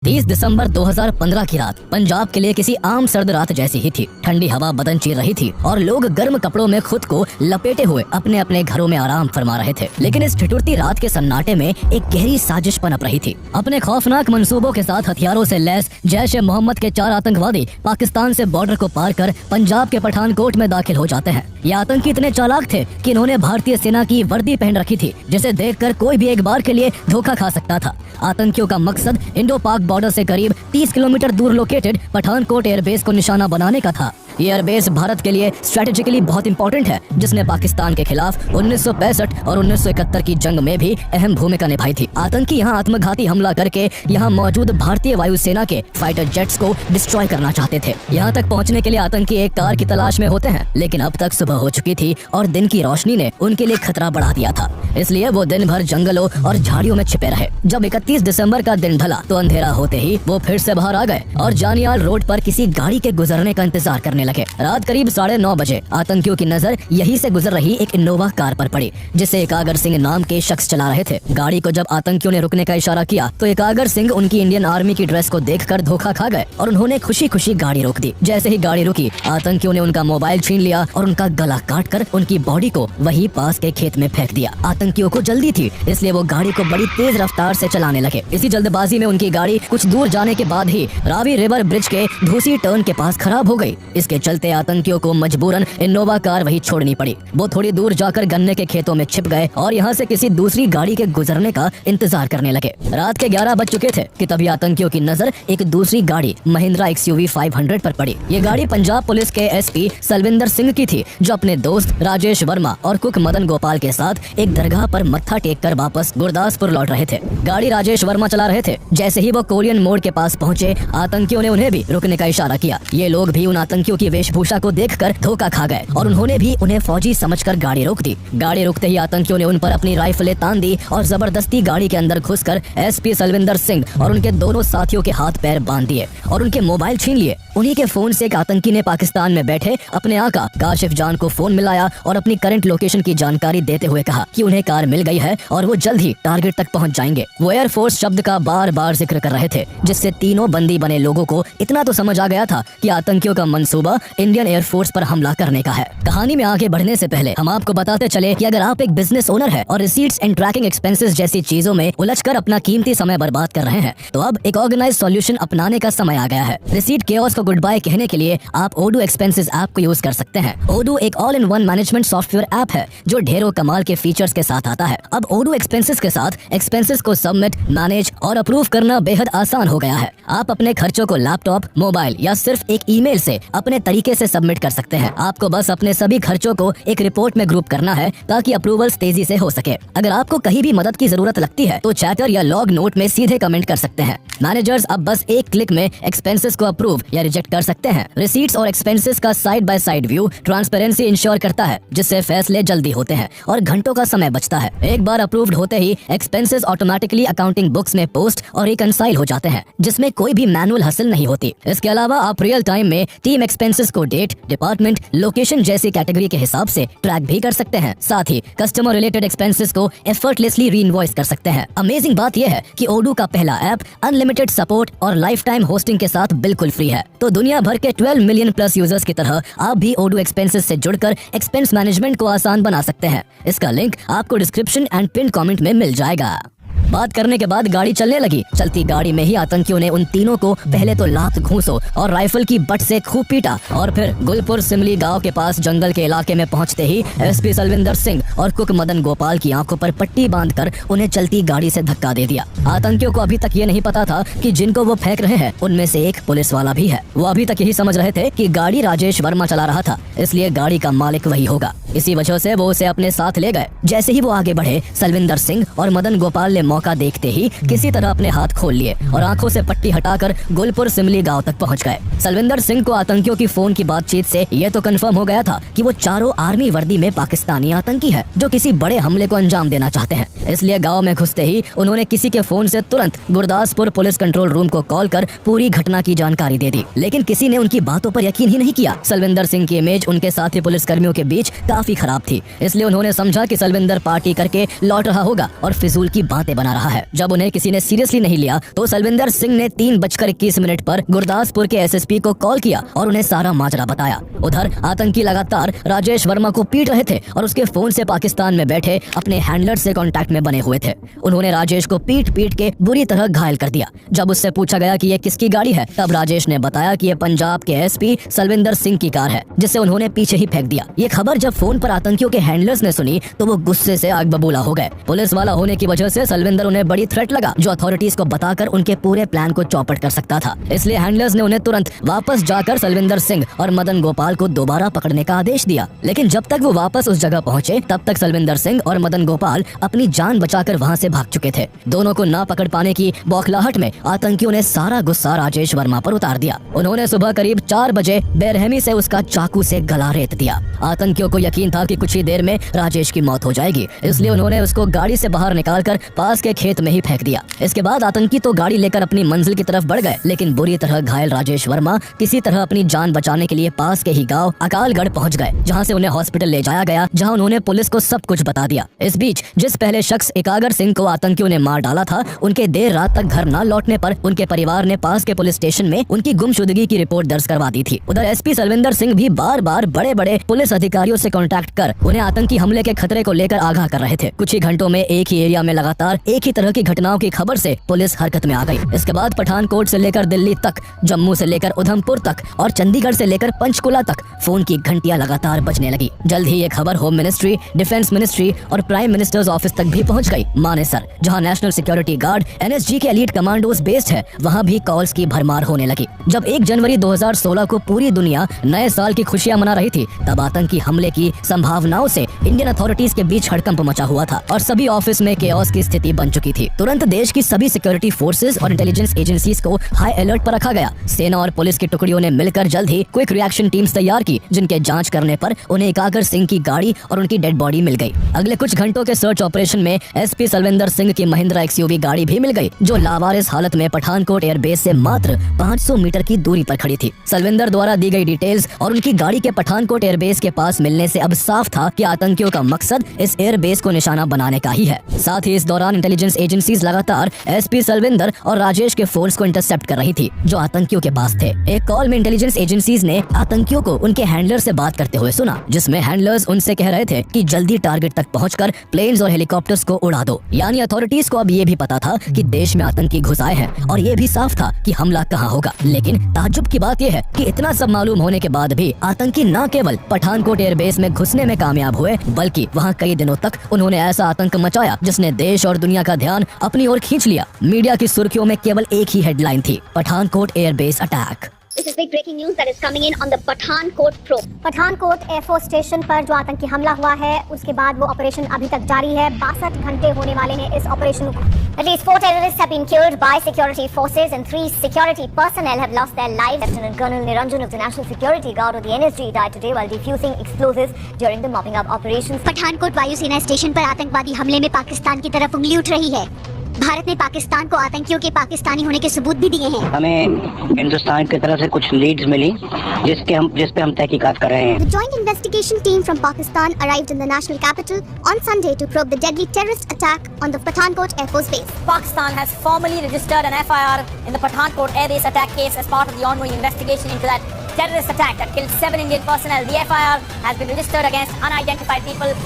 30 दिसंबर 2015 की रात पंजाब के लिए किसी आम सर्द रात जैसी ही थी। ठंडी हवा बदन चीर रही थी और लोग गर्म कपड़ों में खुद को लपेटे हुए अपने अपने घरों में आराम फरमा रहे थे। लेकिन इस ठिठुरती रात के सन्नाटे में एक गहरी साजिश पनप रही थी। अपने खौफनाक मंसूबों के साथ हथियारों से लैस जैश ए मोहम्मद के 4 आतंकवादी पाकिस्तान से बॉर्डर को पार कर पंजाब के पठानकोट में दाखिल हो जाते हैं। ये आतंकी इतने चालाक थे कि इन्होंने भारतीय सेना की वर्दी पहन रखी थी, जिसे देखकर कोई भी एक बार के लिए धोखा खा सकता था। आतंकियों का मकसद इंडो पाक बॉर्डर से करीब 30 किलोमीटर दूर लोकेटेड पठानकोट एयरबेस को निशाना बनाने का था। ये एयरबेस भारत के लिए स्ट्रेटेजिकली बहुत इंपॉर्टेंट है, जिसने पाकिस्तान के खिलाफ 1965 और 1971 की जंग में भी अहम भूमिका निभाई थी। आतंकी यहाँ आत्मघाती हमला करके यहाँ मौजूद भारतीय वायुसेना के फाइटर जेट्स को डिस्ट्रॉय करना चाहते थे। यहाँ तक पहुँचने के लिए आतंकी एक कार की तलाश में होते हैं, लेकिन अब तक सुबह हो चुकी थी और दिन की रोशनी ने उनके लिए खतरा बढ़ा दिया था। इसलिए वो दिन भर जंगलों और झाड़ियों में छिपे रहे। जब 31 दिसंबर का दिन ढला तो अंधेरा होते ही वो फिर से बाहर आ गए और जानियाल रोड पर किसी गाड़ी के गुजरने का इंतजार करने लगे। रात करीब 9:30 बजे आतंकियों की नजर यहीं से गुजर रही एक इनोवा कार पर पड़ी, जिसे एकागर सिंह नाम के शख्स चला रहे थे। गाड़ी को जब आतंकियों ने रुकने का इशारा किया तो एकागर सिंह उनकी इंडियन आर्मी की ड्रेस को देखकर धोखा खा गए और उन्होंने खुशी खुशी गाड़ी रोक दी। जैसे ही गाड़ी रुकी, आतंकियों ने उनका मोबाइल छीन लिया और उनका गला काट कर उनकी बॉडी को वहीं पास के खेत में फेंक दिया। आतंकियों को जल्दी थी, इसलिए वो गाड़ी को बड़ी तेज रफ्तार से चलाने लगे। इसी जल्दबाजी में उनकी गाड़ी कुछ दूर जाने के बाद ही रावी रिवर ब्रिज के धूसी टर्न के पास खराब हो गई। इसके चलते आतंकियों को मजबूरन इनोवा कार वहीं छोड़नी पड़ी। वो थोड़ी दूर जाकर गन्ने के खेतों में छिप गए और यहाँ से किसी दूसरी गाड़ी के गुजरने का इंतजार करने लगे। रात के 11 बज चुके थे कि तभी आतंकियों की नजर एक दूसरी गाड़ी महिंद्रा XUV 500 पर पड़ी। ये गाड़ी पंजाब पुलिस के SP सलविंदर सिंह की थी, जो अपने दोस्त राजेश वर्मा और कुक मदन गोपाल के साथ एक दरगाह पर मत्था टेक कर वापस गुरदासपुर लौट रहे थे। गाड़ी राजेश वर्मा चला रहे थे। जैसे ही वो कोरियन मोड़ के पास पहुँचे, आतंकियों ने उन्हें भी रुकने का इशारा किया। ये लोग भी उन आतंकियों की वेशभूषा को देखकर धोखा खा गए और उन्होंने भी उन्हें फौजी समझकर गाड़ी रोक दी। गाड़ी रुकते ही आतंकियों ने उन पर अपनी राइफलें तान दी और जबरदस्ती गाड़ी के अंदर घुसकर SP सलविंदर सिंह और उनके दोनों साथियों के हाथ पैर बांध दिए और उनके मोबाइल छीन लिए। उन्हीं के फोन से एक आतंकी ने पाकिस्तान में बैठे अपने आका काशिफ जान को फोन मिलाया और अपनी करंट लोकेशन की जानकारी देते हुए कहा कि उन्हें कार मिल गई है और वो जल्द ही टारगेट तक पहुंच जाएंगे। वो एयरफोर्स शब्द का बार बार जिक्र कर रहे थे, जिससे तीनों बंदी बने लोगों को इतना तो समझ आ गया था कि आतंकियों का मंसूबा इंडियन एयरफोर्स पर हमला करने का है। कहानी में आगे बढ़ने से पहले हम आपको बताते चले कि अगर आप एक बिजनेस ओनर है और रिसीट्स एंड ट्रैकिंग एक्सपेंसेस जैसी चीजों में उलझकर अपना कीमती समय बर्बाद कर रहे हैं, तो अब एक ऑर्गेनाइज सॉल्यूशन अपनाने का समय आ गया है। रिसीट केओस को गुड बाय कहने के लिए आप ओडू एक्सपेंसेस ऐप को यूज कर सकते हैं। ओडू एक all in one management software app है जो ढेरों कमाल के फीचर्स के साथ आता है। अब ओडू एक्सपेंसेस के साथ एक्सपेंसेस को सबमिट, मैनेज और अप्रूव करना बेहद आसान हो गया है। आप अपने खर्चों को लैपटॉप, मोबाइल या सिर्फ एक ईमेल से अपने तरीके से सबमिट कर सकते हैं। आपको बस अपने सभी खर्चों को एक रिपोर्ट में ग्रुप करना है ताकि अप्रूवल्स तेजी से हो सके। अगर आपको कहीं भी मदद की जरूरत लगती है तो चैटर या लॉग नोट में सीधे कमेंट कर सकते हैं। मैनेजर्स अब बस एक क्लिक में एक्सपेंसेस को अप्रूव या रिजेक्ट कर सकते हैं। रिसीट्स और एक्सपेंसेस का side by side view transparency ensure करता है, जिससे फैसले जल्दी होते हैं और घंटों का समय बचता है। एक बार अप्रूव्ड होते ही एक्सपेंसेस ऑटोमेटिकली अकाउंटिंग बुक्स में पोस्ट और रिकंसाइल हो जाते हैं, जिसमें कोई भी मैनुअल हसल नहीं होती। इसके अलावा आप रियल टाइम में टीम एक्सपेंसेस को डेट, डिपार्टमेंट, लोकेशन जैसी कैटेगरी के हिसाब से ट्रैक भी कर सकते हैं। साथ ही कस्टमर रिलेटेड एक्सपेंसेस को एफर्टलेसली रीइनवॉइस कर सकते हैं। अमेजिंग बात यह है कि ओडू का पहला ऐप अनलिमिटेड सपोर्ट और लाइफ टाइम होस्टिंग के साथ बिल्कुल फ्री है। तो दुनिया भर के 12 मिलियन प्लस यूजर्स की तरह आप भी ओडू एक्सपेंसेस से जुड़कर एक्सपेंस मैनेजमेंट को आसान बना सकते हैं। इसका लिंक आपको डिस्क्रिप्शन एंड पिन कमेंट में मिल जाएगा। बात करने के बाद गाड़ी चलने लगी। चलती गाड़ी में ही आतंकियों ने उन तीनों को पहले तो लात घूंसो और राइफल की बट से खूब पीटा और फिर गुलपुर सिमली गांव के पास जंगल के इलाके में पहुंचते ही SP सलविंदर सिंह और कुक मदन गोपाल की आंखों पर पट्टी बांधकर उन्हें चलती गाड़ी से धक्का दे दिया। आतंकियों को अभी तक ये नहीं पता था कि जिनको वो फेंक रहे हैं उनमें से एक पुलिस वाला भी है। वो अभी तक यही समझ रहे थे कि गाड़ी राजेश वर्मा चला रहा था, इसलिए गाड़ी का मालिक वही होगा। इसी वजह से वो उसे अपने साथ ले गए। जैसे ही वो आगे बढ़े, सलविंदर सिंह और मदन गोपाल ने मौका देखते ही किसी तरह अपने हाथ खोल लिए और आंखों से पट्टी हटाकर गुलपुर सिमली गांव तक पहुंच गए। सलविंदर सिंह को आतंकियों की फोन की बातचीत से ये तो कंफर्म हो गया था कि वो चारों आर्मी वर्दी में पाकिस्तानी आतंकी है जो किसी बड़े हमले को अंजाम देना चाहते हैं। इसलिए गांव में घुसते ही उन्होंने किसी के फोन से तुरंत गुरदासपुर पुलिस कंट्रोल रूम को कॉल कर पूरी घटना की जानकारी दे दी, लेकिन किसी ने उनकी बातों पर यकीन ही नहीं किया। सलविंदर सिंह की इमेज उनके साथी पुलिस कर्मियों के बीच काफी काफी खराब थी, इसलिए उन्होंने समझा कि सलविंदर पार्टी करके लौट रहा होगा और फिजूल की बातें बना रहा है। जब उन्हें किसी ने सीरियसली नहीं लिया तो सलविंदर सिंह ने 3:21 पर गुरदासपुर के एसएसपी को कॉल किया और उन्हें सारा माजरा बताया। उधर आतंकी लगातार राजेश वर्मा को पीट रहे थे और उसके फोन से पाकिस्तान में बैठे अपने हैंडलर से कांटेक्ट में बने हुए थे। उन्होंने राजेश को पीट पीट के बुरी तरह घायल कर दिया। जब उससे पूछा गया कि ये किसकी गाड़ी है, तब राजेश ने बताया कि ये पंजाब के एसपी सलविंदर सिंह की कार है, जिसे उन्होंने पीछे ही फेंक दिया। ये खबर जब फोन पर आतंकियों के हैंडलर्स ने सुनी तो वो गुस्से से आग बबूला हो गए। पुलिस वाला होने की वजह से सलविंदर उन्हें बड़ी थ्रेट लगा, जो अथॉरिटीज को बताकर उनके पूरे प्लान को चौपट कर सकता था। इसलिए हैंडलर्स ने उन्हें तुरंत वापस जाकर सलविंदर सिंह और मदन गोपाल को दोबारा पकड़ने का आदेश दिया। लेकिन जब तक वो वापस उस जगह पहुंचे तब तक सलविंदर सिंह और मदन गोपाल अपनी जान बचाकर वहां से भाग चुके थे। दोनों को ना पकड़ पाने की बौखलाहट में आतंकियों ने सारा गुस्सा राजेश वर्मा पर उतार दिया। उन्होंने सुबह करीब 4 बजे बेरहमी से उसका चाकू से गला रेत दिया। आतंकियों को यकीन था कि कुछ ही देर में राजेश की मौत हो जाएगी, इसलिए उन्होंने उसको गाड़ी से बाहर निकालकर पास के खेत में ही फेंक दिया। इसके बाद आतंकी तो गाड़ी लेकर अपनी मंजिल की तरफ बढ़ गए, लेकिन बुरी तरह घायल राजेश वर्मा किसी तरह अपनी जान बचाने के लिए पास के ही गांव अकालगढ़ पहुंच गए, जहां से उन्हें हॉस्पिटल ले जाया गया, जहां उन्होंने पुलिस को सब कुछ बता दिया। इस बीच जिस पहले शख्स एकागर सिंह को आतंकियों ने मार डाला था, उनके देर रात तक घर न लौटने पर उनके परिवार ने पास के पुलिस स्टेशन में उनकी गुमशुदगी की रिपोर्ट दर्ज करवा दी थी। उधर एसपी सलविंदर सिंह भी बार बार बड़े बड़े पुलिस अधिकारियों से कांटेक्ट कर उन्हें आतंकी हमले के खतरे को लेकर आगाह कर रहे थे। कुछ ही घंटों में एक ही एरिया में लगातार एक ही तरह की घटनाओं की खबर से पुलिस हरकत में आ गई। इसके बाद पठानकोट से लेकर दिल्ली तक, जम्मू से लेकर उधमपुर तक और चंडीगढ़ से लेकर पंचकुला तक फोन की घंटियां लगातार बजने लगी। जल्द ही ये खबर होम मिनिस्ट्री, डिफेंस मिनिस्ट्री और प्राइम मिनिस्टर्स ऑफिस तक भी पहुंच गई। मानेसर, जहां नेशनल सिक्योरिटी गार्ड एनएसजी के एलीट कमांडोज बेस्ड है, वहां भी कॉल्स की भरमार होने लगी। जब 1 जनवरी 2016 को पूरी दुनिया नए साल की खुशियां मना रही थी, तब आतंकी हमले की संभावनाओं से इंडियन अथॉरिटीज के बीच हड़कंप मचा हुआ था और सभी ऑफिस में केओस की स्थिति बन चुकी थी। तुरंत देश की सभी सिक्योरिटी फोर्सेज और इंटेलिजेंस एजेंसीज को हाई अलर्ट पर रखा गया। सेना और पुलिस की टुकड़ियों ने मिलकर जल्द ही क्विक रिएक्शन टीम्स तैयार की, जिनके जांच करने पर उन्हें एकागर सिंह की गाड़ी और उनकी डेड बॉडी मिल गई। अगले कुछ घंटों के सर्च ऑपरेशन में एसपी सलविंदर सिंह की महिंद्रा एक्सयूवी गाड़ी भी मिल गई, जो लावारिस हालत में पठानकोट एयरबेस से मात्र 500 मीटर की दूरी पर खड़ी थी। सलविंदर द्वारा दी गई डिटेल्स और उनकी गाड़ी के पठानकोट एयरबेस के पास मिलने से अब साफ था कि आतंकियों का मकसद इस एयरबेस को निशाना बनाने का ही है। साथ ही इस दौरान इंटेलिजेंस एजेंसीज लगातार एसपी सलविंदर और राजेश के फोर्स को इंटरसेप्ट कर रही थी, जो आतंकियों के पास थे। एक कॉल में इंटेलिजेंस एजेंसीज ने आतंकियों को उनके हैंडलर से बात करते हुए सुना, जिसमें हैंडलर्स उनसे कह रहे थे कि जल्दी टारगेट तक पहुंचकर प्लेन्स और हेलीकॉप्टर्स को उड़ा दो। यानी अथॉरिटीज को अब ये भी पता था कि देश में आतंकी घुस आए हैं और ये भी साफ था कि हमला कहाँ होगा। लेकिन ताज्जुब की बात यह है कि इतना सब मालूम होने के बाद भी आतंकी न केवल पठानकोट एयरबेस में घुसने में कामयाब हुए, बल्कि वहाँ कई दिनों तक उन्होंने ऐसा आतंक मचाया जिसने देश और दुनिया का ध्यान अपनी ओर खींच लिया। मीडिया की सुर्खियों में केवल एक ही हेडलाइन थी, Pathankot airbase attack. This is big breaking news that is coming in on the Pathankot probe. Pathankot air force station पर जो आतंकी हमला हुआ है, उसके बाद वो ऑपरेशन अभी तक जारी है। 62 घंटे होने वाले हैं इस ऑपरेशन को। At least 4 terrorists have been killed by security forces and 3 security personnel have lost their lives. Lieutenant Colonel Niranjan of the National Security Guard of the NSG died today while defusing explosives during the mopping up operations. Pathankot वायुसेना station पर आतंकवादी हमले में पाकिस्तान की तरफ उंगली उठ रही है। भारत ने पाकिस्तान को आतंकियों के पाकिस्तानी होने के सबूत भी दिए हैं। हमें हिंदुस्तान की तरफ से कुछ लीड्स मिली जिस पे हम तहकीकात कर रहे हैं। The joint investigation team from Pakistan arrived in the national capital on Sunday to probe the deadly terrorist attack on the Pathankot Air Force Base. Pakistan has formally registered an FIR in the Pathankot Air Base attack case as part of the ongoing investigation into that terrorist attack that killed 7 Indian personnel. The FIR has been registered against unidentified people.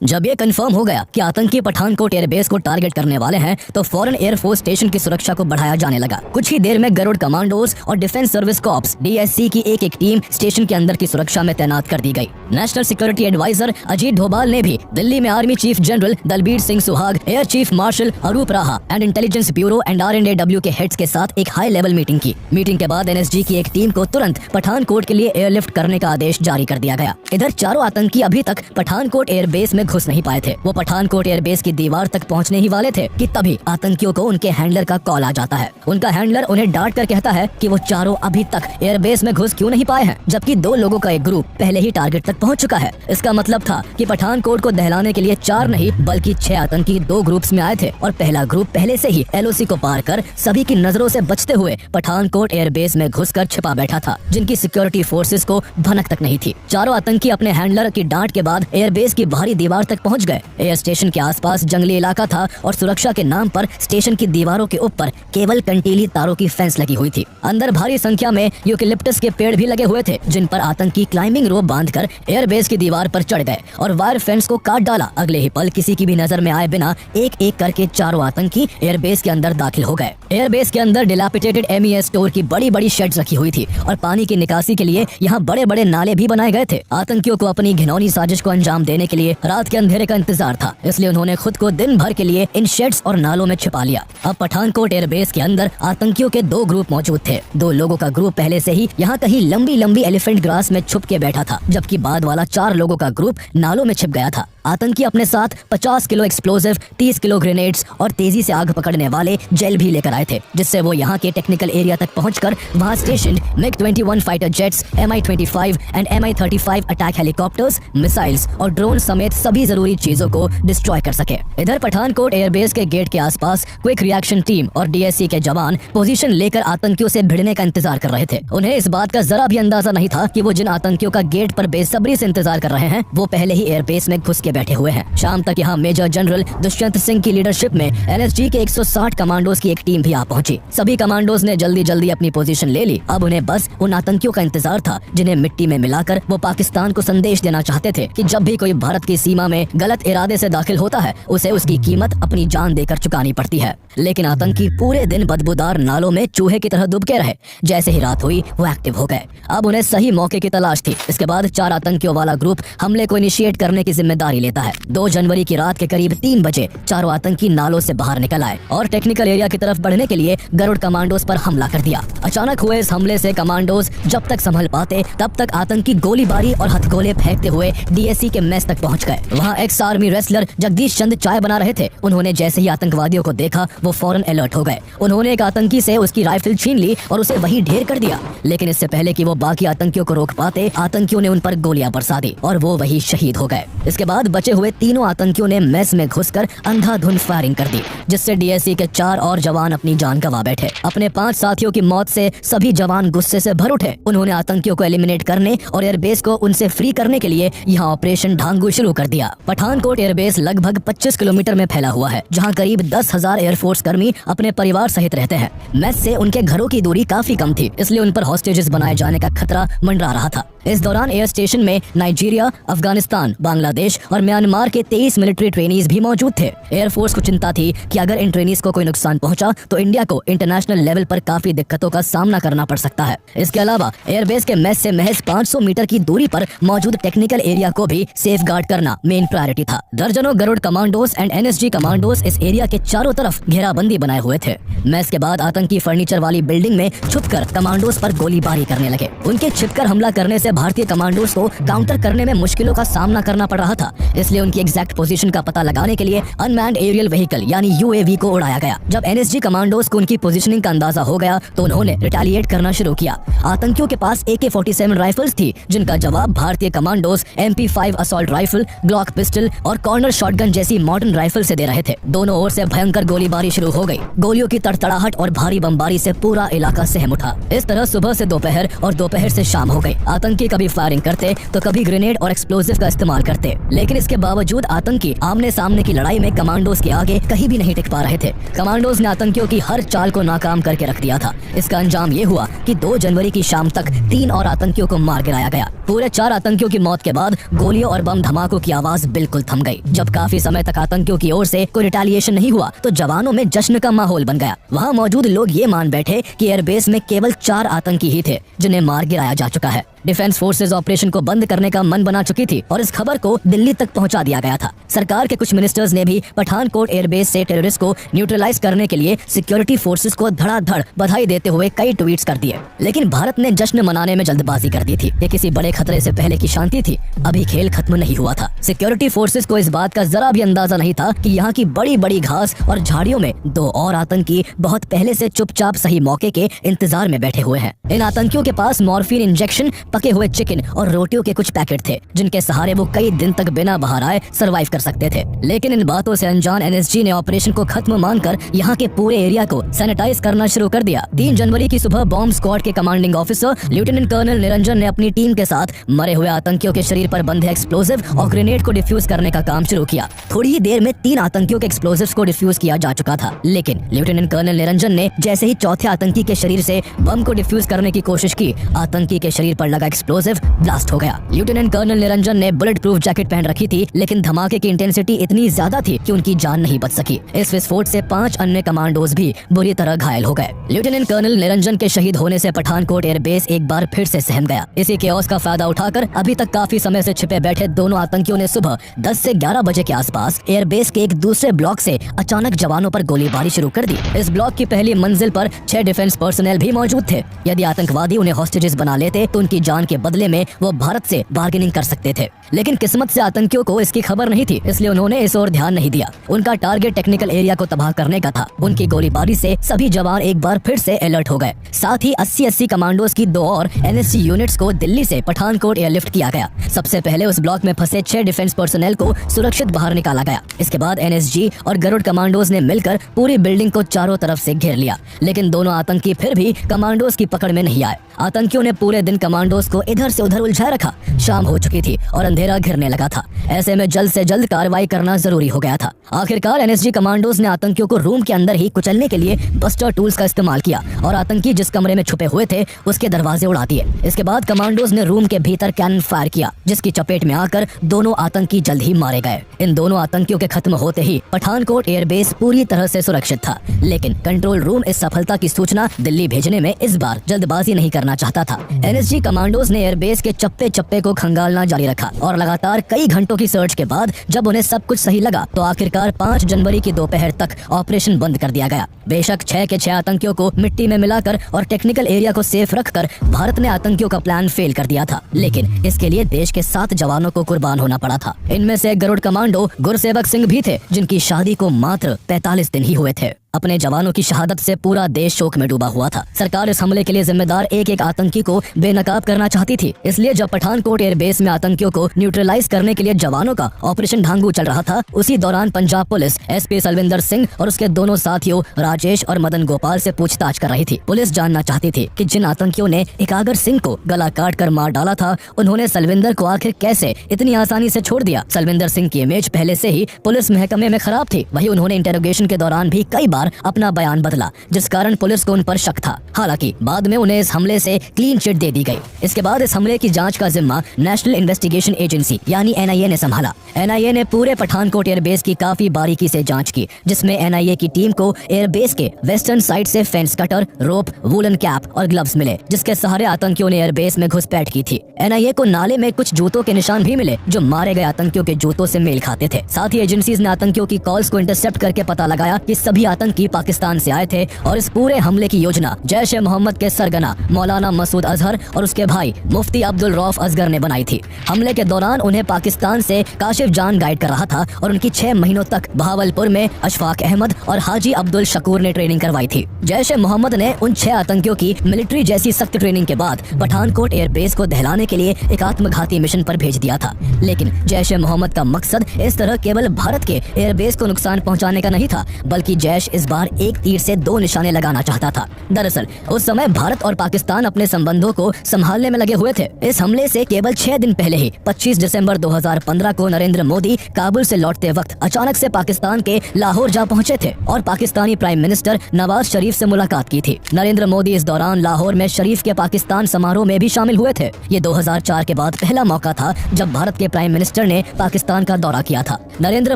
जब ये confirm हो गया कि आतंकी Pathankot airbase को target करने वाले हैं, तो फौरन एयरफोर्स स्टेशन की सुरक्षा को बढ़ाया जाने लगा। कुछ ही देर में गरुड़ कमांडोज और डिफेंस सर्विस कॉर्प्स डीएससी की एक तीम स्टेशन के अंदर की सुरक्षा में तैनात कर दी गई। National security adviser Ajit Doval ने भी दिल्ली में army chief general Dalbir Singh Suhag, air chief marshal Arup Raha and intelligence bureau and RNAW के हेड्स के साथ एक हाई लेवल मीटिंग की। मीटिंग के बाद एनएसजी की एक टीम को तुरंत पठानकोट के लिए एयरलिफ्ट करने का आदेश जारी कर दिया गया। इधर चारों आतंकी अभी तक पठानकोट एयरबेस में घुस नहीं पाए थे। वो पठानकोट एयरबेस की दीवार तक पहुंचने ही वाले थे कि तभी आतंकियों को उनके हैंडलर का कॉल आ जाता है। उनका हैंडलर उन्हें डांट कर कहता है कि वो चारों अभी तक एयरबेस में घुस क्यों नहीं पाए हैं, जबकि 2 लोगों का एक ग्रुप पहले ही टारगेट तक पहुंच चुका है। इसका मतलब था कि पठानकोट को दहलाने के लिए 4 नहीं बल्कि 6 आतंकी 2 ग्रुप्स में आए थे और पहला ग्रुप पहले से ही LOC को पार कर सभी की नजरों से बचते हुए पठानकोट एयरबेस में घुसकर छिपा बैठा था, जिनकी सिक्योरिटी फोर्सेस को भनक तक नहीं थी। चारों आतंकी अपने हैंडलर की डांट के बाद एयरबेस की बाहरी दीवार तक पहुंच गए। एयर स्टेशन के आसपास जंगली इलाका था और सुरक्षा के नाम पर स्टेशन की दीवारों के ऊपर केवल कंटीली तारों की फेंस लगी हुई थी। अंदर भारी संख्या में यूकेलिप्टस के पेड़ भी लगे हुए थे, जिन पर आतंकी क्लाइंबिंग रोप बांधकर एयरबेस की दीवार पर चढ़ गए और वायर फेंस को काट डाला। अगले ही पल किसी की भी नजर में आए बिना एक एक करके चारों आतंकी एयरबेस के अंदर दाखिल हो गए। एयरबेस के अंदर डिलापिटेटेड MES स्टोर की बड़ी बड़ी शेड्स रखी हुई थी और पानी की निकासी के लिए यहाँ बड़े बड़े नाले भी बनाए गए थे। आतंकियों को अपनी घिनौनी साजिश को अंजाम देने के लिए रात के अंधेरे का इंतजार था, इसलिए उन्होंने खुद को दिन भर के लिए इन शेड्स और नालों में छिपा लिया। अब पठानकोट एयरबेस के अंदर आतंकियों के 2 ग्रुप मौजूद थे। 2 लोगों का ग्रुप पहले से ही यहाँ कहीं लंबी लंबी एलिफेंट ग्रास में छुप के बैठा था, जबकि बाद वाला 4 लोगों का ग्रुप नालों में छिप गया था। आतंकी अपने साथ 50 किलो एक्सप्लोजिव, 30 किलो ग्रेनेड्स और तेजी से आग पकड़ने वाले जेल भी लेकर आए थे, जिससे वो यहाँ के टेक्निकल एरिया तक पहुंचकर वहाँ station MiG-21 fighter jets, Mi-25 and Mi-35 attack helicopters, missiles और ड्रोन समेत सभी जरूरी चीजों को डिस्ट्रॉय कर सके। इधर पठानकोट एयरबेस के गेट के आसपास क्विक रिएक्शन टीम और DSC के जवान पोजीशन लेकर आतंकियों से भिड़ने का इंतजार कर रहे थे। उन्हें इस बात का जरा भी अंदाजा नहीं था कि वो जिन आतंकियों का गेट पर बेसब्री से इंतजार कर रहे हैं वो पहले ही एयरबेस में घुस के बैठे हुए हैं। शाम तक यहाँ मेजर जनरल दुष्यंत सिंह की लीडरशिप में NSG के 160 कमांडोज की एक टीम भी आ पहुंची। सभी कमांडोज ने जल्दी जल्दी अपनी पोजीशन ले ली। अब उन्हें बस उन आतंकियों का इंतजार था जिन्हें मिट्टी में मिलाकर वो पाकिस्तान को संदेश देना चाहते थे कि जब भी कोई भारत की सीमा में गलत इरादे से दाखिल होता है उसे उसकी कीमत अपनी जान देकर चुकानी पड़ती है। लेकिन आतंकी पूरे दिन बदबूदार नालों में चूहे की तरह डूबके रहे। जैसे ही रात हुई वो एक्टिव हो गए। अब उन्हें सही मौके की तलाश थी। इसके बाद 4 आतंकियों वाला ग्रुप हमले को इनिशिएट करने की जिम्मेदारी लेता है। 2 जनवरी की रात के करीब 3 बजे चारों आतंकी नालों से बाहर निकल आए और टेक्निकल एरिया की तरफ बढ़ने के लिए गरुड़ कमांडोज पर हमला कर दिया। अचानक हुए इस हमले से कमांडोज जब तक संभल पाते तब तक आतंकी गोलीबारी और हथगोले फेंकते हुए DSC के मेस तक पहुंच गए। वहाँ एक्स आर्मी रेसलर जगदीश चंद चाय बना रहे थे। उन्होंने जैसे ही आतंकवादियों को देखा वो फौरन अलर्ट हो गए। उन्होंने एक आतंकी से उसकी राइफल छीन ली और उसे वहीं ढेर कर दिया। लेकिन इससे पहले कि वो बाकी आतंकियों को रोक पाते आतंकियों ने उन पर गोलियां बरसा दी और वो वहीं शहीद हो गए। इसके बाद बचे हुए तीनों आतंकियों ने मेस में घुसकर अंधाधुंध फायरिंग कर दी, जिससे DSC के 4 और जवान अपनी जान गंवा बैठे। अपने 5 साथियों की मौत से सभी जवान गुस्से से भर उठे। उन्होंने आतंकियों को एलिमिनेट करने और एयरबेस को उनसे फ्री करने के लिए यहाँ ऑपरेशन ढांगू शुरू कर दिया। पठानकोट एयरबेस लगभग 25 किलोमीटर में फैला हुआ है, जहाँ करीब 10,000 एयरफोर्स कर्मी अपने परिवार सहित रहते हैं। मेस से उनके घरों की दूरी काफी कम थी, इसलिए उन पर हॉस्टेजेस बनाए जाने का खतरा मंडरा रहा था। इस दौरान एयर स्टेशन में नाइजीरिया, अफगानिस्तान, बांग्लादेश और म्यांमार के 23 मिलिट्री ट्रेनीज भी मौजूद थे। एयरफोर्स को चिंता थी कि अगर इन ट्रेनीज को कोई नुकसान पहुंचा तो इंडिया को इंटरनेशनल लेवल पर काफी दिक्कतों का सामना करना पड़ सकता है। इसके अलावा एयरबेस के मेस से महज 500 मीटर की दूरी पर मौजूद टेक्निकल एरिया को भी सेफ गार्ड करना मेन प्रायोरिटी था। दर्जनों Garud commandos and NSG commandos इस एरिया के चारों तरफ घेराबंदी बनाए हुए थे। मेस के बाद आतंकी फर्नीचर वाली बिल्डिंग में छुपकर कमांडोज पर गोलीबारी करने लगे। उनके छिपकर हमला करने से भारतीय कमांडोज को काउंटर करने में मुश्किलों का सामना करना पड़ रहा था, इसलिए उनकी एग्जैक्ट पोजीशन का पता लगाने के लिए अनमैन्ड एरियल व्हीकल यानी UAV को उड़ाया गया। जब NSG कमांडोज को उनकी पोजीशनिंग का अंदाजा हो गया तो उन्होंने रिटेलिएट करना शुरू किया। आतंकियों के पास AK-47 राइफल्स थी, जिनका जवाब भारतीय commandos MP5 assault rifle, Glock pistol और कॉर्नर शॉटगन जैसी मॉडर्न राइफल से दे रहे थे। दोनों ओर से भयंकर गोलीबारी शुरू हो गई। गोलियों की तड़तड़ाहट और भारी बमबारी से पूरा इलाका सहम उठा। इस तरह सुबह से दोपहर और दोपहर से शाम हो गई। आतंकी कभी फायरिंग करते तो कभी ग्रेनेड और एक्सप्लोजिव का इस्तेमाल करते, लेकिन इसके बावजूद आतंकी आमने सामने की लड़ाई में कमांडोज के आगे कहीं भी नहीं टिक पा रहे थे। कमांडोज ने आतंकियों की हर चाल को नाकाम करके रख दिया था। इसका अंजाम ये हुआ कि 2 जनवरी की शाम तक 3 और आतंकियों को मार गिराया गया। पूरे 4 आतंकियों की मौत के बाद गोलियों और बम धमाकों की आवाज बिल्कुल थम गई। जब काफी समय तक आतंकियों की ओर से कोई रिटेलिएशन नहीं हुआ तो जवानों में जश्न का माहौल बन गया। वहाँ मौजूद लोग ये मान बैठे कि एयरबेस में केवल 4 आतंकी ही थे जिन्हें मार गिराया जा चुका है। डिफेंस फोर्सेज ऑपरेशन को बंद करने का मन बना चुकी थी और इस खबर को दिल्ली तक पहुंचा दिया गया था। सरकार के कुछ मिनिस्टर्स ने भी पठानकोट एयरबेस से टेररिस्ट को न्यूट्रलाइज करने के लिए सिक्योरिटी फोर्सेज को धड़ाधड़ बधाई देते हुए कई ट्वीट्स कर दिए। लेकिन भारत ने जश्न मनाने में जल्दबाजी कर दी थी। ये किसी बड़े खतरे से पहले की शांति थी, अभी खेल खत्म नहीं हुआ था। सिक्योरिटी फोर्सेस को इस बात का जरा भी अंदाजा नहीं था कि यहाँ की बड़ी बड़ी घास और झाड़ियों में 2 और आतंकी बहुत पहले से चुपचाप सही मौके के इंतजार में बैठे हुए हैं। इन आतंकियों के पास मॉर्फिन इंजेक्शन, पके हुए चिकन और रोटियों के कुछ पैकेट थे, जिनके सहारे वो कई दिन तक बिना बाहर आए सरवाइव कर सकते थे। लेकिन इन बातों से अनजान एनएसजी ने ऑपरेशन को खत्म मानकर यहाँ के पूरे एरिया को सैनिटाइज करना शुरू कर दिया। 3 जनवरी की सुबह बॉम्ब स्क्वाड के commanding officer lieutenant colonel Niranjan ने अपनी टीम के साथ मरे हुए आतंकियों के शरीर पर बंधे एक्सप्लोजिव और ग्रेनेड को डिफ्यूज करने का काम शुरू किया। थोड़ी ही देर में 3 आतंकियों के एक्सप्लोजिव्स को डिफ्यूज किया जा चुका था, लेकिन लेफ्टिनेंट कर्नल निरंजन ने जैसे ही चौथे आतंकी के शरीर से बम को डिफ्यूज करने की कोशिश की, आतंकी के शरीर पर लगा एक्सप्लोजिव ब्लास्ट हो गया। लेफ्टिनेंट कर्नल निरंजन ने बुलेट प्रूफ जैकेट पहन रखी थी, लेकिन धमाके की इंटेंसिटी इतनी ज्यादा थी कि उनकी जान नहीं बच सकी। इस विस्फोट से 5 अन्य कमांडोज भी बुरी तरह घायल हो गए। लेफ्टिनेंट कर्नल निरंजन के शहीद होने से पठानकोट एयरबेस एक बार फिर से सहम गया। इसी केओस का फायदा उठाकर अभी तक काफी समय से छिपे बैठे दोनों आतंकियों ने सुबह 10 से 11 बजे के आसपास एयरबेस के एक दूसरे ब्लॉक से अचानक जवानों पर गोलीबारी शुरू कर दी। इस ब्लॉक की पहली मंजिल पर 6 डिफेंस पर्सनल भी मौजूद थे। यदि आतंकवादी उन्हें हॉस्टेजेस बना लेते तो उनकी जान के बदले में वो भारत से बार्गेनिंग कर सकते थे, लेकिन किस्मत से आतंकियों को इसकी खबर नहीं थी, इसलिए उन्होंने इस ओर ध्यान नहीं दिया। उनका टारगेट टेक्निकल एरिया को तबाह करने का था। उनकी गोलीबारी से सभी जवान एक बार फिर से अलर्ट हो गए। साथ ही 80 कमांडोज की 2 और एनएसजी यूनिट्स को दिल्ली से पठानकोट एयरलिफ्ट किया गया। सबसे पहले उस ब्लॉक में फंसे 6 डिफेंस पर्सनल को सुरक्षित बाहर निकाला गया। इसके बाद एनएसजी और गरुड़ कमांडोज ने मिलकर पूरी बिल्डिंग को चारों तरफ से घेर लिया, लेकिन दोनों आतंकी फिर भी कमांडोज की पकड़ में नहीं आए। आतंकियों ने पूरे दिन कमांडोज को इधर से उधर उलझाए रखा। शाम हो चुकी थी और अंधेरा घिरने लगा था। ऐसे में जल्द से जल्द कार्रवाई करना जरूरी हो गया था। आखिरकार एनएसजी कमांडोज ने आतंकियों को रूम के अंदर ही कुचलने के लिए बस्टर टूल्स का इस्तेमाल किया और आतंकी जिस कमरे में छुपे हुए थे उसके दरवाजे उड़ा दिए। इसके बाद कमांडोज ने रूम के भीतर कैनन फायर किया, जिसकी चपेट में आकर दोनों आतंकी जल्द ही मारे गए। इन दोनों आतंकियों के खत्म होते ही पठानकोट एयरबेस पूरी तरह से सुरक्षित था, लेकिन कंट्रोल रूम इस सफलता की सूचना दिल्ली भेजने में इस बार जल्दबाजी नहीं करना चाहता था। एनएसजी कमांडोज ने एयरबेस के चप्पे चप्पे को खंगालना जारी रखा और लगातार कई घंटों की सर्च के बाद जब उन्हें सब कुछ सही लगा तो आखिरकार 5 जनवरी की दोपहर तक ऑपरेशन बंद कर दिया गया। बेशक 6 के 6 आतंकियों को मिट्टी में मिलाकर और टेक्निकल एरिया को सेफ रखकर भारत ने आतंकियों का प्लान फेल कर दिया था, लेकिन इसके लिए देश के 7 जवानों को कुर्बान होना पड़ा था। इनमें से गरुड़ कमांडो गुरसेवक सिंह भी थे, जिनकी शादी को मात्र 45 दिन ही हुए थे। अपने जवानों की शहादत से पूरा देश शोक में डूबा हुआ था। सरकार इस हमले के लिए जिम्मेदार एक आतंकी को बेनकाब करना चाहती थी। इसलिए जब पठानकोट एयरबेस में आतंकियों को न्यूट्रलाइज करने के लिए जवानों का ऑपरेशन ढांगू चल रहा था, उसी दौरान पंजाब पुलिस एसपी सलविंदर सिंह और उसके दोनों साथियों राजेश और मदन गोपाल से पूछताछ कर रही थी। पुलिस जानना चाहती थी कि जिन आतंकियों ने एकागर सिंह को गला काट कर मार डाला था, उन्होंने सलविंदर को आखिर कैसे इतनी आसानी से छोड़ दिया। सलविंदर सिंह की इमेज पहले से ही पुलिस महकमे में खराब थी। वही उन्होंने इंटेरोगेशन के दौरान भी कई बार अपना बयान बदला, जिस कारण पुलिस को उन पर शक था। हालांकि बाद में उन्हें इस हमले से क्लीन चिट दे दी गई। इसके बाद इस हमले की जांच का जिम्मा नेशनल इन्वेस्टिगेशन एजेंसी यानी एनआईए ने संभाला। एनआईए ने पूरे पठानकोट एयरबेस की काफी बारीकी से जांच की, जिसमें एनआईए की टीम को एयरबेस के वेस्टर्न साइड से फेंस कटर, रोप, वूलन कैप और ग्लव्स मिले, जिसके सहारे आतंकियों ने एयरबेस में घुसपैठ की थी। एनआईए को नाले में कुछ जूतों के निशान भी मिले, जो मारे गए आतंकियों के जूतों से मेल खाते थे। साथ ही एजेंसीज ने आतंकियों की कॉल्स को इंटरसेप्ट करके पता लगाया कि सभी आतंकी पाकिस्तान से आए थे और इस पूरे हमले की योजना जैश-ए-मोहम्मद के सरगना मौलाना मसूद अजहर और उसके भाई मुफ्ती अब्दुल रऊफ असगर ने बनाई थी। हमले के दौरान उन्हें पाकिस्तान से काशिफ जान गाइड कर रहा था और उनकी 6 महीनों तक बहावलपुर में अशफाक अहमद और हाजी अब्दुल शकूर ने ट्रेनिंग करवाई थी। जैश-ए-मोहम्मद ने उन 6 आतंकियों की मिलिट्री जैसी सख्त ट्रेनिंग के बाद पठानकोट एयरबेस को दहलाने के लिए एक आत्मघाती मिशन पर भेज दिया था। लेकिन जैश-ए-मोहम्मद का मकसद इस तरह केवल भारत के एयरबेस को नुकसान पहुंचाने का नहीं था, बल्कि जैश इस बार एक तीर से 2 निशाने लगाना चाहता था। दरअसल उस समय भारत और पाकिस्तान अपने संबंधों को संभालने में लगे हुए थे। इस हमले से केवल 6 दिन पहले ही 25 दिसंबर 2015 को नरेंद्र मोदी काबुल से लौटते वक्त अचानक से पाकिस्तान के लाहौर जा पहुंचे थे और पाकिस्तानी प्राइम मिनिस्टर नवाज शरीफ से मुलाकात की थी। नरेंद्र मोदी इस दौरान लाहौर में शरीफ के पाकिस्तान समारोह में भी शामिल हुए थे। ये 2004 के बाद पहला मौका था जब भारत के प्राइम मिनिस्टर ने पाकिस्तान का दौरा किया था। नरेंद्र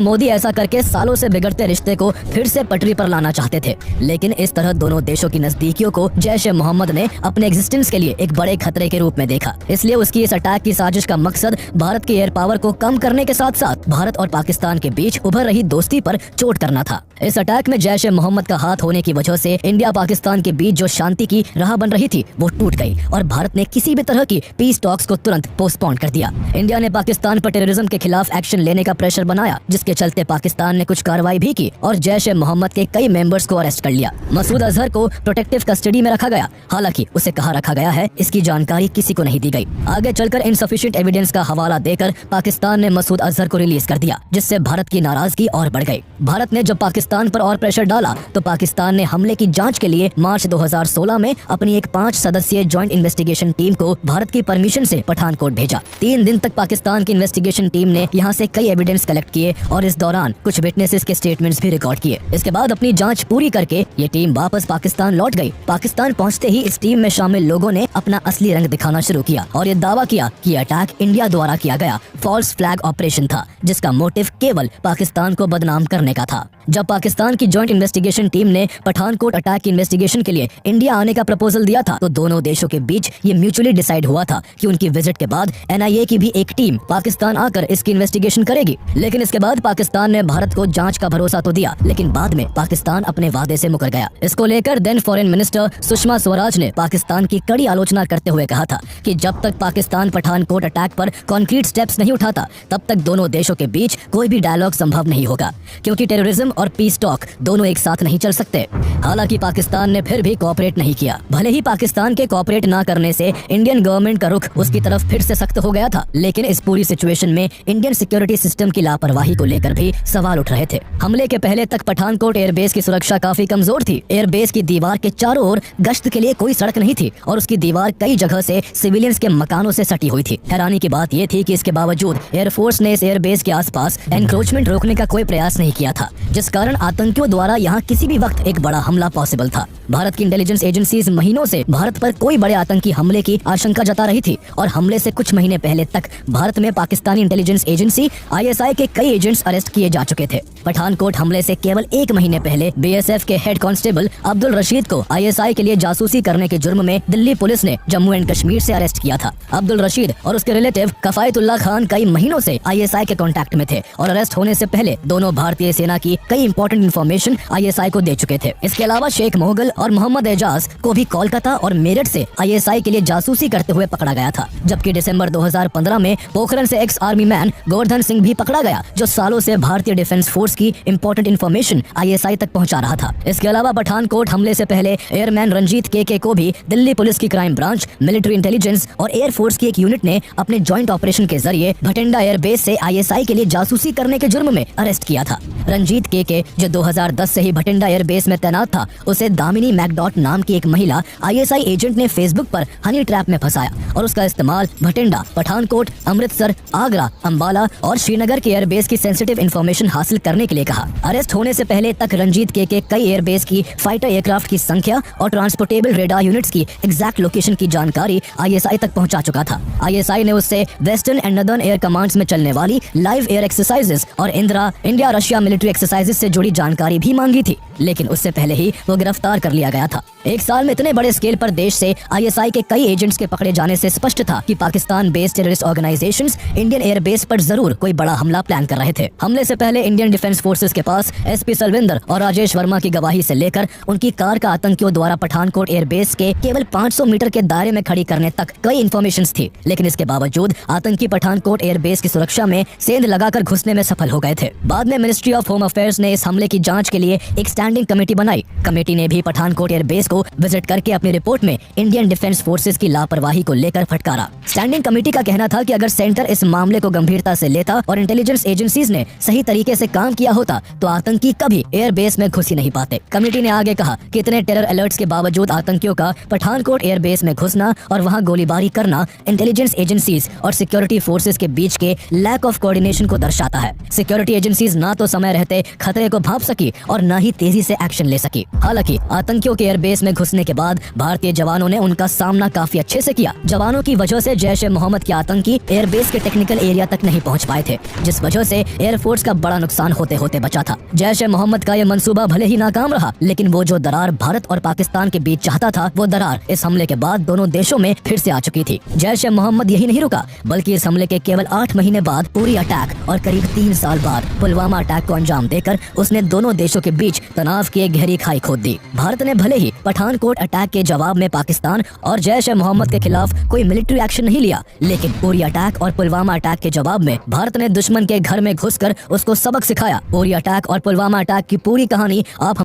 मोदी ऐसा करके सालों से बिगड़ते रिश्ते को फिर से पटरी पर लाना चाहते थे, लेकिन इस तरह दोनों देशों की नजदीकियों को जैश-ए-मोहम्मद ने अपने एग्जिस्टेंस के लिए एक बड़े खतरे के रूप में देखा। इसलिए उसकी इस अटैक की साजिश का मकसद भारत की एयर पावर को कम करने के साथ साथ भारत और पाकिस्तान के बीच उभर रही दोस्ती पर चोट करना था। इस अटैक में जैश ए मोहम्मद का हाथ होने की वजह से इंडिया पाकिस्तान के बीच जो शांति की राह बन रही थी वो टूट गई और भारत ने किसी भी तरह की पीस टॉक्स को तुरंत पोस्टपोन कर दिया। इंडिया ने पाकिस्तान पर टेररिज्म के खिलाफ एक्शन लेने का प्रेशर बनाया, जिसके चलते पाकिस्तान ने कुछ कार्रवाई भी की और जैश ए मोहम्मद के कई मेंबर्स को अरेस्ट कर लिया। मसूद अजहर को प्रोटेक्टिव कस्टडी में रखा गया, हालांकि उसे कहाँ रखा गया है इसकी जानकारी किसी को नहीं दी गई। आगे चलकर इनसफिशिएंट एविडेंस का हवाला देकर पाकिस्तान ने मसूद अजहर को रिलीज कर दिया, जिससे भारत की नाराजगी और बढ़ गई। भारत ने जब पाकिस्तान पर और प्रेशर डाला तो पाकिस्तान ने हमले की जांच के लिए मार्च 2016 में अपनी एक 5 सदस्यीय जॉइंट इन्वेस्टिगेशन टीम को भारत की परमिशन से पठानकोट भेजा। 3 दिन तक पाकिस्तान की इन्वेस्टिगेशन टीम ने यहाँ से कई एविडेंस कलेक्ट किए और इस दौरान कुछ विटनेसेस के स्टेटमेंट्स भी रिकॉर्ड किए। इसके बाद अपनी जांच पूरी करके ये टीम वापस पाकिस्तान लौट गई। पाकिस्तान पहुंचते ही इस टीम में शामिल लोगों ने अपना असली रंग दिखाना शुरू किया और ये दावा किया कि अटैक इंडिया द्वारा किया गया फॉल्स फ्लैग ऑपरेशन था, जिसका मोटिव केवल पाकिस्तान को बदनाम करने का था। जब पाकिस्तान की जॉइंट इन्वेस्टिगेशन टीम ने पठानकोट अटैक की इन्वेस्टिगेशन के लिए इंडिया आने का प्रपोजल दिया था तो दोनों देशों के बीच ये म्यूचुअली डिसाइड हुआ था कि उनकी विजिट के बाद NIA की भी एक टीम पाकिस्तान आकर इसकी इन्वेस्टिगेशन करेगी। लेकिन इसके बाद पाकिस्तान ने भारत को जांच का भरोसा तो दिया, लेकिन बाद में पाकिस्तान अपने वादे से मुकर गया। इसको लेकर then foreign minister Sushma Swaraj ने पाकिस्तान की कड़ी आलोचना करते हुए कहा था कि जब तक पाकिस्तान पठानकोट अटैक पर कॉन्क्रीट स्टेप्स नहीं उठाता तब तक दोनों देशों के बीच कोई भी डायलॉग संभव नहीं होगा, क्योंकि टेररिज्म और पीस टॉक दोनों एक साथ नहीं चल सकते। हालांकि पाकिस्तान ने फिर भी कोऑपरेट नहीं किया। भले ही पाकिस्तान के कोऑपरेट ना करने से इंडियन गवर्नमेंट का रुख उसकी तरफ फिर से सख्त हो गया था, लेकिन इस पूरी सिचुएशन में इंडियन सिक्योरिटी सिस्टम की लापरवाही को लेकर भी सवाल उठ रहे थे। हमले के पहले तक पठानकोट एयरबेस की सुरक्षा काफी कमजोर थी। एयरबेस की दीवार के चारों ओर गश्त के लिए कोई सड़क नहीं थी और उसकी दीवार कई जगह से सिविलियंस के मकानों से सटी हुई थी। हैरानी की बात यह थी कि इसके बावजूद एयरफोर्स ने इस एयरबेस के आसपास एनक्रोचमेंट रोकने का कोई प्रयास नहीं किया था, जिस कारण आतंकियों द्वारा यहाँ किसी भी वक्त एक बड़ा हमला पॉसिबल था। भारत की इंटेलिजेंस एजेंसीज महीनों से भारत पर कोई बड़े आतंकी हमले की आशंका जता रही थी और हमले से कुछ महीने पहले तक भारत में पाकिस्तानी इंटेलिजेंस एजेंसी ISI के कई एजेंट्स अरेस्ट किए जा चुके थे। पठानकोट हमले से केवल 1 महीने पहले BSF के हेड कांस्टेबल अब्दुल रशीद को ISI के लिए जासूसी करने के जुर्म में दिल्ली पुलिस ने जम्मू एंड कश्मीर से अरेस्ट किया था। अब्दुल रशीद और उसके रिलेटिव कफायतुल्लाह खान कई महीनों से ISI के कांटेक्ट में थे और अरेस्ट होने से पहले दोनों भारतीय सेना की कई इंपॉर्टेंट इन्फॉर्मेशन ISI को दे चुके थे। इसके अलावा शेख मोगल और मोहम्मद एजाज को भी कोलकाता और मेरठ से ISI के लिए जासूसी करते हुए पकड़ा गया था, जबकि दिसंबर 2015 में पोखरण से ex army man Govardhan Singh भी पकड़ा गया, जो सालों से भारतीय डिफेंस फोर्स की इंपॉर्टेंट इन्फॉर्मेशन ISI तक पहुंचा रहा था। इसके अलावा पठानकोट हमले से पहले एयरमैन रंजीत के को भी दिल्ली पुलिस की क्राइम ब्रांच, मिलिट्री इंटेलिजेंस और एयरफोर्स की एक यूनिट ने अपने ज्वाइंट ऑपरेशन के जरिए भटिंडा एयरबेस से ISI के लिए जासूसी करने के जुर्म में अरेस्ट किया था। रंजीत के जो 2010 से ही भटिंडा एयरबेस में तैनात था, उसे दामिनी मैकडॉट नाम की एक महिला ISI एजेंट ने फेसबुक पर हनी ट्रैप में फंसाया और उसका इस्तेमाल भटिंडा, पठानकोट, अमृतसर, आगरा, अंबाला और श्रीनगर के एयरबेस की सेंसिटिव इंफॉर्मेशन हासिल करने के लिए कहा। अरेस्ट होने से पहले तक रंजीत के कई एयरबेस की फाइटर एयरक्राफ्ट की संख्या और ट्रांसपोर्टेबल रेडार यूनिट्स की एग्जैक्ट लोकेशन की जानकारी ISI तक पहुंचा चुका था। ISI ने उससे western and northern air commands में चलने वाली लाइव एयर एक्सरसाइजेस और इंडिया रशिया मिलिट्री एक्सरसाइजेस से जुड़ी जानकारी भी मांगी थी, लेकिन उससे पहले ही वो गिरफ्तार कर लिया गया था। एक साल में इतने बड़े स्केल पर देश से ISI के कई एजेंट्स के पकड़े जाने से स्पष्ट था कि Pakistan based terrorist organisations Indian airbase पर जरूर कोई बड़ा हमला प्लान कर रहे थे। हमले से पहले इंडियन डिफेंस फोर्सेस के पास SP सलविंदर और राजेश वर्मा की गवाही से लेकर उनकी कार का आतंकियों द्वारा पठानकोट एयरबेस के केवल 500 मीटर के दायरे में खड़ी करने तक कई इन्फॉर्मेशन थी, लेकिन इसके बावजूद आतंकी पठानकोट एयरबेस की सुरक्षा में सेंध लगाकर घुसने में सफल हो गए थे। बाद में मिनिस्ट्री ऑफ होम अफेयर्स ने इस हमले की जांच के लिए एक स्टैंडिंग कमेटी बनाई। कमेटी ने भी पठानकोट एयरबेस को विजिट करके अपनी रिपोर्ट में इंडियन डिफेंस फोर्सेस की लापरवाही को लेकर फटकारा। स्टैंडिंग कमेटी का कहना था कि अगर सेंटर इस मामले को गंभीरता से लेता और इंटेलिजेंस एजेंसीज ने सही तरीके से काम किया होता तो आतंकी कभी एयरबेस में घुस ही नहीं पाते। कमेटी ने आगे कहा कि इतने टेरर अलर्ट्स के बावजूद आतंकियों का पठानकोट एयरबेस में घुसना और वहां गोलीबारी करना इंटेलिजेंस एजेंसीज और सिक्योरिटी फोर्सेस के बीच के लैक ऑफ कोऑर्डिनेशन को दर्शाता है। सिक्योरिटी एजेंसीज ना तो समय रहते खतरे को भांप सकी और न ही तेजी से एक्शन ले सकी। हालांकि आतंकियों के एयरबेस में घुसने के बाद भारतीय जवानों ने उनका सामना काफी अच्छे से किया। जवानों की वजह से जैश ए मोहम्मद के आतंकी एयरबेस के टेक्निकल एरिया तक नहीं पहुंच पाए थे, जिस वजह से एयरफोर्स का बड़ा नुकसान होते होते बचा था। जैश ए मोहम्मद का यह मंसूबा भले ही नाकाम रहा, लेकिन वो जो दरार भारत और पाकिस्तान के बीच चाहता था, वो दरार इस हमले के बाद दोनों देशों में फिर से आ चुकी थी। जैश ए मोहम्मद यही नहीं रुका, बल्कि इस हमले के केवल 8 महीने बाद पूरी अटैक और करीब 3 साल बाद पुलवामा अटैक को अंजाम देकर उसने जिसने दोनों देशों के बीच तनाव की एक गहरी खाई खोद दी। भारत ने भले ही पठानकोट अटैक के जवाब में पाकिस्तान और जैश-ए-मोहम्मद के खिलाफ कोई मिलिट्री एक्शन नहीं लिया, लेकिन उरी अटैक और पुलवामा अटैक के जवाब में भारत ने दुश्मन के घर में घुसकर उसको सबक सिखाया। उरी अटैक और पुलवामा अटैक की पूरी कहानी आप